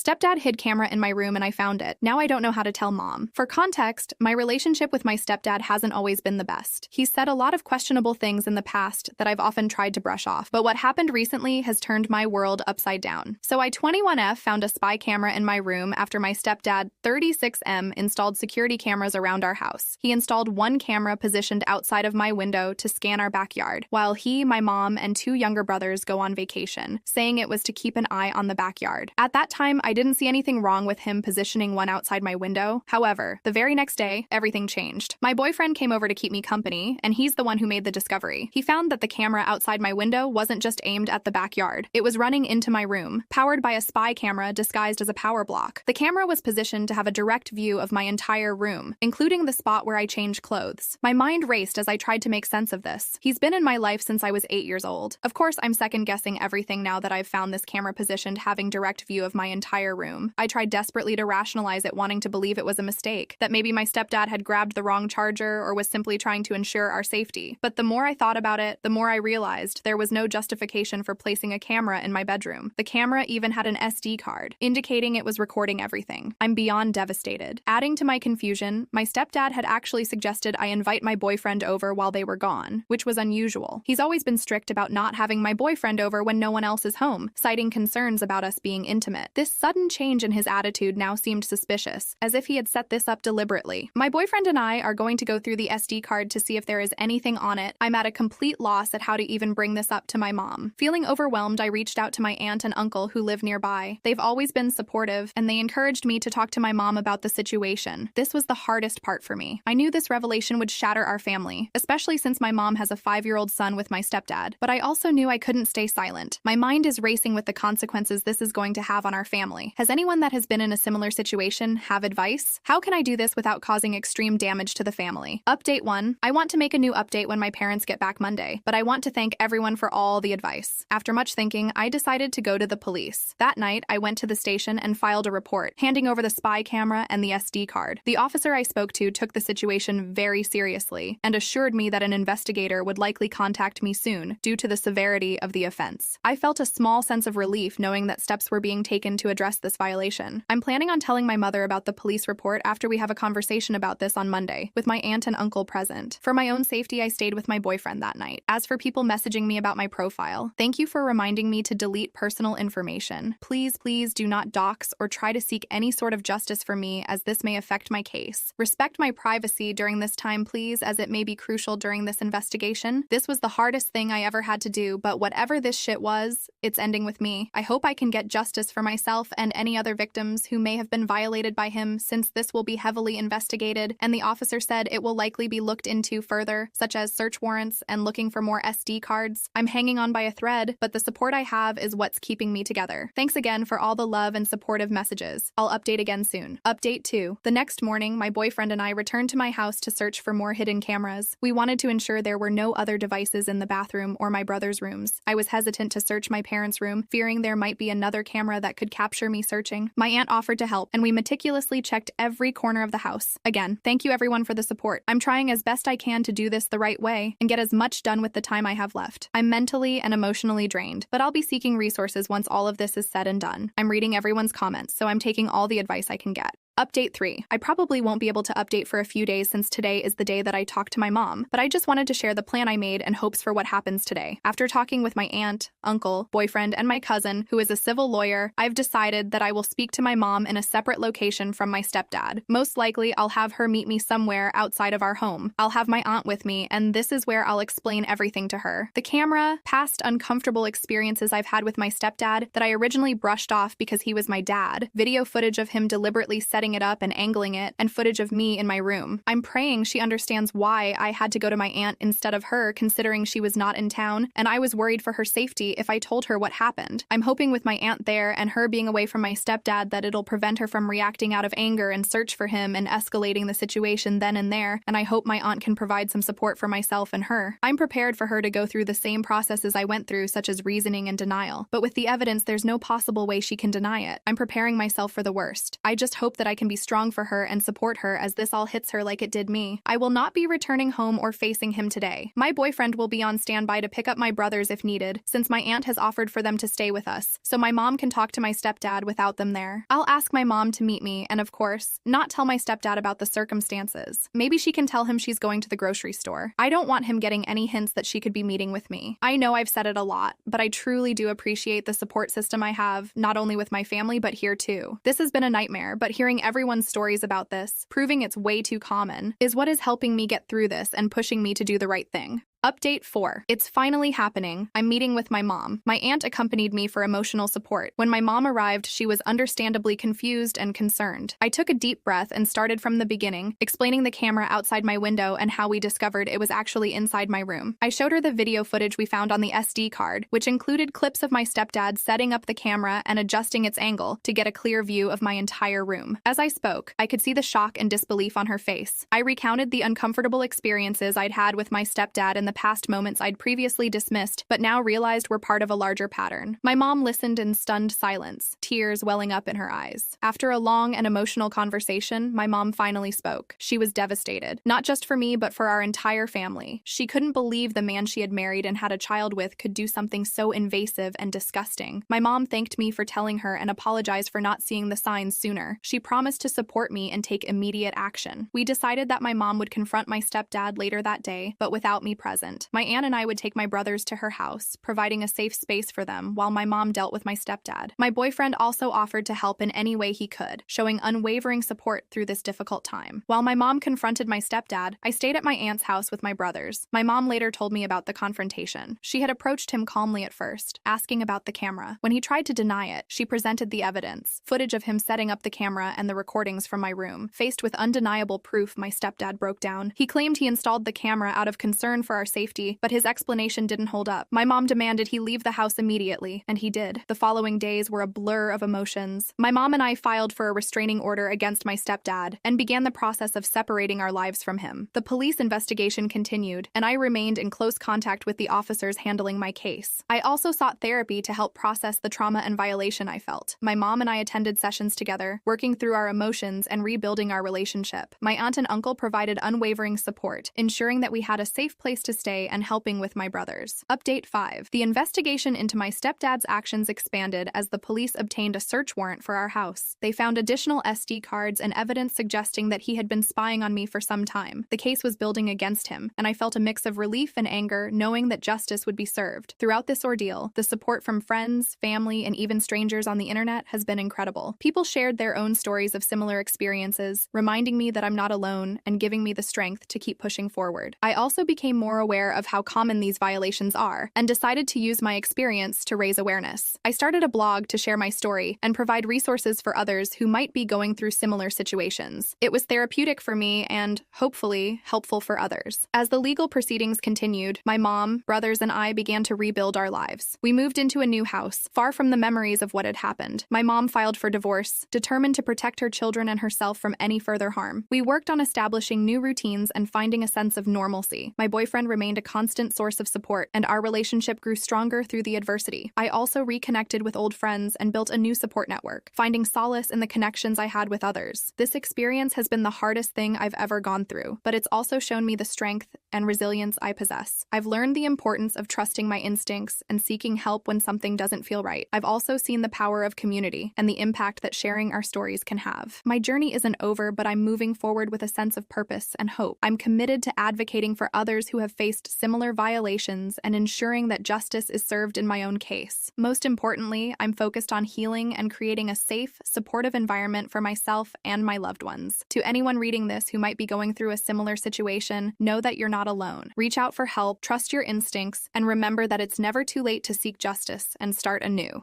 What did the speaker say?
Stepdad hid camera in my room and I found it. Now I don't know how to tell mom. For context, my relationship with my stepdad hasn't always been the best. He's said a lot of questionable things in the past that I've often tried to brush off, but what happened recently has turned my world upside down. So I 21F found a spy camera in my room after my stepdad 36M installed security cameras around our house. He installed one camera positioned outside of my window to scan our backyard, while he, my mom, and two younger brothers go on vacation, saying it was to keep an eye on the backyard. At that time, I didn't see anything wrong with him positioning one outside my window. However, the very next day, everything changed. My boyfriend came over to keep me company, and he's the one who made the discovery. He found that the camera outside my window wasn't just aimed at the backyard. It was running into my room, powered by a spy camera disguised as a power block. The camera was positioned to have a direct view of my entire room, including the spot where I change clothes. My mind raced as I tried to make sense of this. He's been in my life since I was 8 years old. Of course, I'm second-guessing everything now that I've found this camera positioned having direct view of my entire room. I tried desperately to rationalize it, wanting to believe it was a mistake, that maybe my stepdad had grabbed the wrong charger or was simply trying to ensure our safety. But the more I thought about it, the more I realized there was no justification for placing a camera in my bedroom. The camera even had an SD card, indicating it was recording everything. I'm beyond devastated. Adding to my confusion, my stepdad had actually suggested I invite my boyfriend over while they were gone, which was unusual. He's always been strict about not having my boyfriend over when no one else is home, citing concerns about us being intimate. This sudden change in his attitude now seemed suspicious, as if he had set this up deliberately. My boyfriend and I are going to go through the SD card to see if there is anything on it. I'm at a complete loss at how to even bring this up to my mom. Feeling overwhelmed, I reached out to my aunt and uncle who live nearby. They've always been supportive, and they encouraged me to talk to my mom about the situation. This was the hardest part for me. I knew this revelation would shatter our family, especially since my mom has a 5-year-old son with my stepdad. But I also knew I couldn't stay silent. My mind is racing with the consequences this is going to have on our family. Has anyone that has been in a similar situation have advice? How can I do this without causing extreme damage to the family? Update 1. I want to make a new update when my parents get back Monday, but I want to thank everyone for all the advice. After much thinking, I decided to go to the police. That night, I went to the station and filed a report, handing over the spy camera and the SD card. The officer I spoke to took the situation very seriously and assured me that an investigator would likely contact me soon due to the severity of the offense. I felt a small sense of relief knowing that steps were being taken to address this violation. I'm planning on telling my mother about the police report after we have a conversation about this on Monday, with my aunt and uncle present. For my own safety, I stayed with my boyfriend that night. As for people messaging me about my profile, thank you for reminding me to delete personal information. Please do not dox or try to seek any sort of justice for me, as this may affect my case. Respect my privacy during this time, please, as it may be crucial during this investigation. This was the hardest thing I ever had to do, but whatever this shit was, it's ending with me. I hope I can get justice for myself and any other victims who may have been violated by him, since this will be heavily investigated, and the officer said it will likely be looked into further, such as search warrants and looking for more SD cards. I'm hanging on by a thread, but the support I have is what's keeping me together. Thanks again for all the love and supportive messages. I'll update again soon. Update 2. The next morning, my boyfriend and I returned to my house to search for more hidden cameras. We wanted to ensure there were no other devices in the bathroom or my brother's rooms. I was hesitant to search my parents' room, fearing there might be another camera that could capture me searching. My aunt offered to help, and we meticulously checked every corner of the house. Again, thank you everyone for the support. I'm trying as best I can to do this the right way and get as much done with the time I have left. I'm mentally and emotionally drained, but I'll be seeking resources once all of this is said and done. I'm reading everyone's comments, so I'm taking all the advice I can get. Update 3. I probably won't be able to update for a few days since today is the day that I talked to my mom, but I just wanted to share the plan I made and hopes for what happens today. After talking with my aunt, uncle, boyfriend, and my cousin, who is a civil lawyer, I've decided that I will speak to my mom in a separate location from my stepdad. Most likely, I'll have her meet me somewhere outside of our home. I'll have my aunt with me, and this is where I'll explain everything to her. The camera, past uncomfortable experiences I've had with my stepdad that I originally brushed off because he was my dad, video footage of him deliberately setting it up and angling it, and footage of me in my room. I'm praying she understands why I had to go to my aunt instead of her, considering she was not in town, and I was worried for her safety if I told her what happened. I'm hoping with my aunt there and her being away from my stepdad that it'll prevent her from reacting out of anger and search for him and escalating the situation then and there, and I hope my aunt can provide some support for myself and her. I'm prepared for her to go through the same processes I went through, such as reasoning and denial, but with the evidence there's no possible way she can deny it. I'm preparing myself for the worst. I just hope that I I can be strong for her and support her as this all hits her like it did me. I will not be returning home or facing him today. My boyfriend will be on standby to pick up my brothers if needed, since my aunt has offered for them to stay with us, so my mom can talk to my stepdad without them there. I'll ask my mom to meet me and, of course, not tell my stepdad about the circumstances. Maybe she can tell him she's going to the grocery store. I don't want him getting any hints that she could be meeting with me. I know I've said it a lot, but I truly do appreciate the support system I have, not only with my family, but here too. This has been a nightmare, but hearing everyone's stories about this, proving it's way too common, is what is helping me get through this and pushing me to do the right thing. Update 4. It's finally happening. I'm meeting with my mom. My aunt accompanied me for emotional support. When my mom arrived, she was understandably confused and concerned. I took a deep breath and started from the beginning, explaining the camera outside my window and how we discovered it was actually inside my room. I showed her the video footage we found on the SD card, which included clips of my stepdad setting up the camera and adjusting its angle to get a clear view of my entire room. As I spoke, I could see the shock and disbelief on her face. I recounted the uncomfortable experiences I'd had with my stepdad in the past moments I'd previously dismissed, but now realized were part of a larger pattern. My mom listened in stunned silence, tears welling up in her eyes. After a long and emotional conversation, my mom finally spoke. She was devastated, not just for me, but for our entire family. She couldn't believe the man she had married and had a child with could do something so invasive and disgusting. My mom thanked me for telling her and apologized for not seeing the signs sooner. She promised to support me and take immediate action. We decided that my mom would confront my stepdad later that day, but without me present. My aunt and I would take my brothers to her house, providing a safe space for them while my mom dealt with my stepdad. My boyfriend also offered to help in any way he could, showing unwavering support through this difficult time. While my mom confronted my stepdad, I stayed at my aunt's house with my brothers. My mom later told me about the confrontation. She had approached him calmly at first, asking about the camera. When he tried to deny it, she presented the evidence, footage of him setting up the camera and the recordings from my room. Faced with undeniable proof, my stepdad broke down. He claimed he installed the camera out of concern for our safety, but his explanation didn't hold up. My mom demanded he leave the house immediately, and he did. The following days were a blur of emotions. My mom and I filed for a restraining order against my stepdad and began the process of separating our lives from him. The police investigation continued, and I remained in close contact with the officers handling my case. I also sought therapy to help process the trauma and violation I felt. My mom and I attended sessions together, working through our emotions and rebuilding our relationship. My aunt and uncle provided unwavering support, ensuring that we had a safe place to stay and helping with my brothers. Update 5. The investigation into my stepdad's actions expanded as the police obtained a search warrant for our house. They found additional SD cards and evidence suggesting that he had been spying on me for some time. The case was building against him, and I felt a mix of relief and anger knowing that justice would be served. Throughout this ordeal, the support from friends, family, and even strangers on the internet has been incredible. People shared their own stories of similar experiences, reminding me that I'm not alone and giving me the strength to keep pushing forward. I also became more aware of how common these violations are and decided to use my experience to raise awareness. I started a blog to share my story and provide resources for others who might be going through similar situations. It was therapeutic for me and, hopefully, helpful for others. As the legal proceedings continued, my mom, brothers, and I began to rebuild our lives. We moved into a new house, far from the memories of what had happened. My mom filed for divorce, determined to protect her children and herself from any further harm. We worked on establishing new routines and finding a sense of normalcy. My boyfriend remained a constant source of support, and our relationship grew stronger through the adversity. I also reconnected with old friends and built a new support network, finding solace in the connections I had with others. This experience has been the hardest thing I've ever gone through, but it's also shown me the strength and resilience I possess. I've learned the importance of trusting my instincts and seeking help when something doesn't feel right. I've also seen the power of community and the impact that sharing our stories can have. My journey isn't over, but I'm moving forward with a sense of purpose and hope. I'm committed to advocating for others who have faced similar violations and ensuring that justice is served in my own case. Most importantly, I'm focused on healing and creating a safe, supportive environment for myself and my loved ones. To anyone reading this who might be going through a similar situation, know that you're not alone. Reach out for help, trust your instincts, and remember that it's never too late to seek justice and start anew.